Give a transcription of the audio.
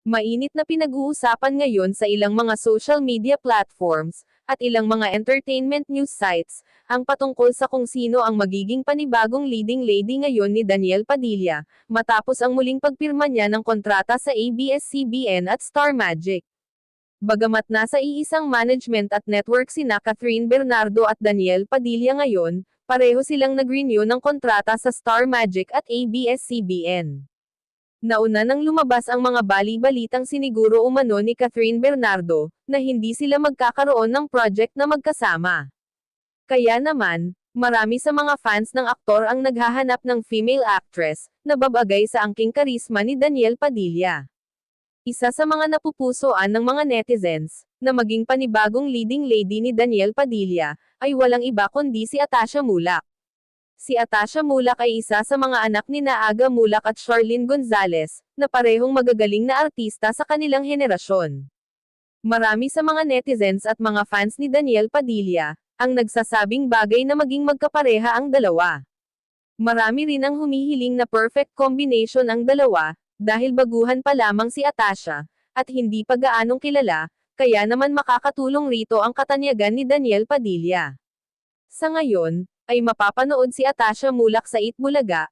Mainit na pinag-uusapan ngayon sa ilang mga social media platforms, at ilang mga entertainment news sites, ang patungkol sa kung sino ang magiging panibagong leading lady ngayon ni Danielle Padilla, matapos ang muling pagpirma niya ng kontrata sa ABS-CBN at Star Magic. Bagamat nasa iisang management at network sina Catherine Bernardo at Danielle Padilla ngayon, pareho silang nag-renew ng kontrata sa Star Magic at ABS-CBN. Nauna nang lumabas ang mga bali-balitang siniguro umano ni Catherine Bernardo, na hindi sila magkakaroon ng project na magkasama. Kaya naman, marami sa mga fans ng aktor ang naghahanap ng female actress, na babagay sa angking karisma ni Danielle Padilla. Isa sa mga napupusuan ng mga netizens, na maging panibagong leading lady ni Danielle Padilla, ay walang iba kundi si Atasha Mulak. Si Atasha Mulak ay isa sa mga anak ni Aga Mulak at Charlene Gonzalez, na parehong magagaling na artista sa kanilang henerasyon. Marami sa mga netizens at mga fans ni Danielle Padilla, ang nagsasabing bagay na maging magkapareha ang dalawa. Marami rin ang humihiling na perfect combination ang dalawa, dahil baguhan pa lamang si Atasha, at hindi pa gaanong kilala, kaya naman makakatulong rito ang katanyagan ni Danielle Padilla. Sa ngayon, ay mapapanood si Atasha Mulak sa Itbulaga,